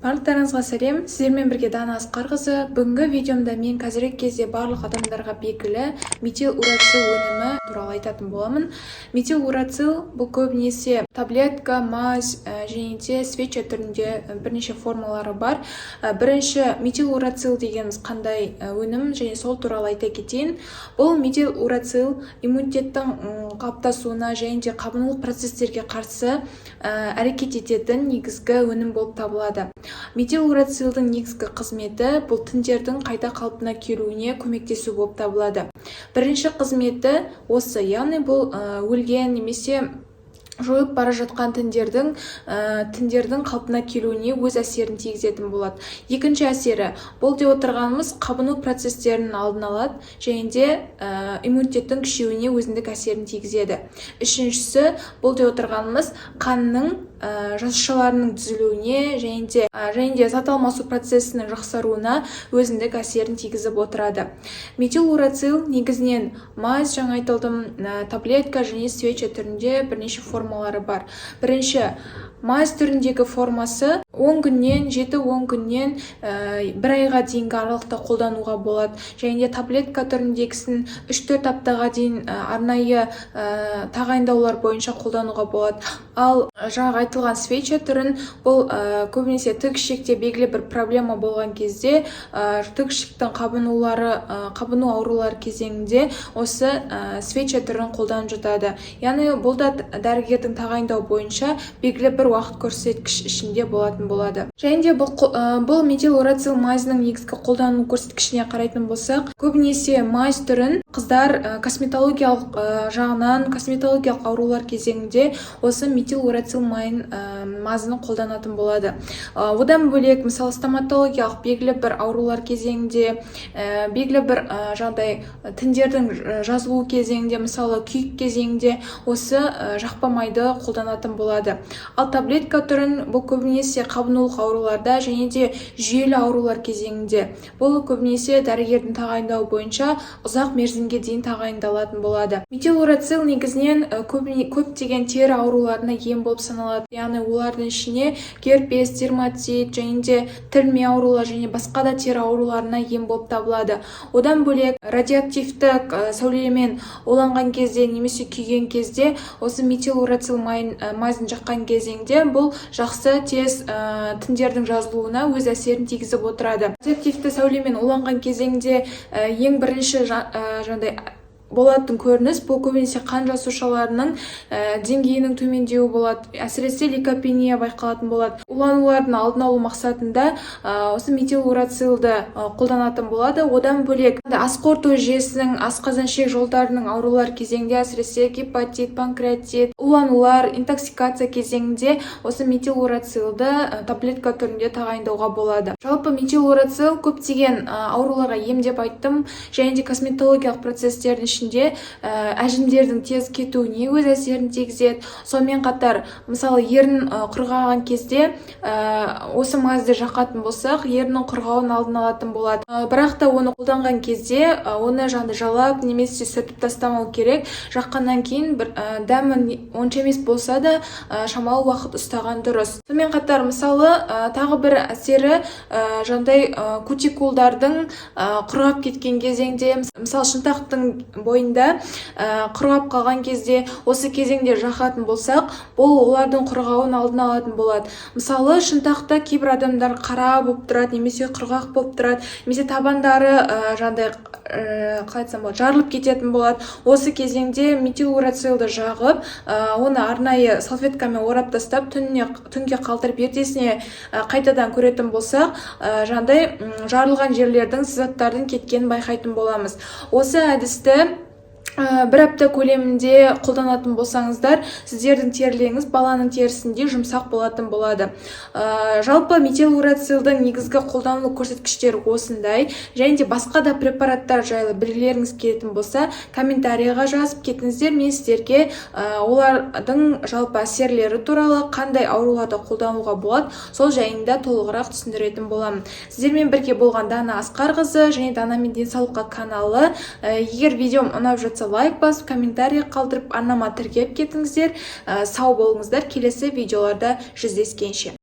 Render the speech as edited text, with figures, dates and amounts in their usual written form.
Барлықтарыңызға сәлем, сіздермен бірге Дана Асқарқызы. Бүгінгі видеомда мен қазіргі кезде барлық адамдарға белгілі метилурацил өнімі туралы айтатын боламын. Метилурацил бұл көбінесе таблетка, мазь және де свеча түрінде бірнеше формалары бар. Бірінші метилурацил дегеніміз қандай өнім және сол туралы айта кетейін. Бұл метилурацил иммунитеттің қалыптасуына және де қабынулық процестерге қарсы әрекет ететін негізгі өнім болып табылады. Метилурацилдің негізгі қызметі бұл тіндердің қайта қалпына келуіне көмектесу болып табылады. Бірінші қызметі осы, яғни бұл өлген немесе жойылып бара жатқан тіндердің қалпына келуіне өз әсерін тигізетін болады. Екінші әсері, бұл деп отырғанымыз қабыну процестерінің алдын алады және де иммунитеттің күшеюіне өзіндік әсерін тигізеді. Үшіншісі, бұл деп отырғанымыз қанның жасушаларының түзілуіне және де зат алмасу процесінің жақсаруына өзіндік әсерін тигізіп отырады. Метилурацил негізінен мазь, жаңа айтылдым, таблетка және свеча түрінде бірнеше формалары бар. Бірінші, мазь түріндегі формасы 7-10 күннен 1 айға дейінгі аралықта қолдануға болады. Және де таблетка түріндегісін 3-4 аптаға дейін арнайы тағайындаулар бойынша қолдануға болады. Ал жаңа айтылған свеча түрін, бұл көбінесе тікішекте белгілі бір проблема болған кезде, тікішектің қабыну аурулары кезеңінде осы свеча түрін қолданып жатады. Яғни бұл да дәрігердің тағайындау бойынша белгілі бір уақыт көрсеткіш ішінде болады. Және де бұл метилурацил мазьның негізгі қолдану көрсеткішіне қарайтын болсақ, көбінесе мазь түрін қыздар косметологиялық жағынан, косметологиялық аурулар кезеңінде осы метилурацил мазьны қолданатын болады. Одан бөлек, мысалы, стоматологиялық белгілі бір аурулар кезеңінде, белгілі бір жағдай тіндердің жазылу кезеңінде, мысалы, күйік кезеңінде осы жақпа майды қолданатын болады. Ал таблетка түрін бұл көбінесе қабынулық ауруларда және де жүйелі аурулар кезеңінде. Бұл көбінесе дәрігердің тағайындауы бойынша ұзақ мерзімге дейін тағайындалатын болады. Метилурацил негізінен көптеген тері ауруларына ем болып саналады. Яғни олардың ішіне герпес, дерматит және де тілме аурулар және басқа да тері ауруларына ем болып табылады. Одан бөлек радиоактивтік сәулемен уланған кезде немесе күйген кезде осы метилурацил мазьын жаққан кезеңде бұл жақсы тез тіндердің жазылуына өз әсерін тигізіп отырады. Радиоактивті сәулемен уланған кезеңде ең бірінші болатын көрініс бұл көбінесе қан жасушаларының деңгейінің төмендеуі болады. Әсіресе лейкопения байқалатын болады. Уланулардың алдын алу мақсатында осы метилурацилды қолданатын болады. Одан бөлек ас қорыту жүйесінің, асқазан ішек жолдарының аурулар кезеңінде, әсіресе гепатит, панкреатит, уланулар, интоксикация кезеңінде осы метилурацилды таблетка түрінде тағайындауға болады. Жалпы метилурацил көптеген ауруларға ем деп айттым, және де косметологиялық процестердің ішінде әжімдердің тез кетуіне өз әсерін тигізеді. Сонымен қатар, мысалы, ерін құрғаған кезде осы мазьды жақатын болсақ, ерінің құрғауын алдын алатын болады. Бірақ та оны қолданған кезде оны жалап немесе сүртіп тастамау керек. Жаққаннан кейін дәмі онша емес болса да шамалы уақыт ұстаған дұрыс. Сонымен қатар, мысалы, тағы бір әсері кутикулдардың құрғап кеткен кезеңде, мысалы, шынтақтың бойында құрғап қалған кезде, осы кезеңде жақатын болсақ, бұл олардың құрғауын алдын алатын болады. Мысалы, шынтақта кейбір адамдар қара болып тұрады, немесе құрғақ болып тұрады, немесе табандары жарылып кететін болады. Осы кезеңде метилурацилды жағып, оны арнайы салфеткамен орап тастап, түнге қалтырып ертесіне қайтадан көретін болсақ, жарылған жерлердің сызаттардың кеткенін байқайтын боламыз. Осы әдісті 1 апта көлемінде қолданатын болсаңыздар, сіздердің терілеріңіз баланың терісінде жұмсақ болатын болады. Жалпы метилурацилдің негізгі қолданылу көрсеткіштері осындай. Және де басқа да препараттар жайлы білгілеріңіз келетін болса, комментарийға жазып кетіңіздер, мен сіздерге олардың жалпы әсерлері туралы, қандай ауруларда қолдануға болады, сол жайында толығырақ түсіндіретін боламын. Сіздермен бірге болған Дана Асқарқызы және Дана мен денсаулыққа каналы. Егер видеом ұнап жатса, лайк басып, комментарий қалдырып, арнама тіркеліп кетіңіздер. Сау болыңыздар, келесі видеоларда жүздескенше.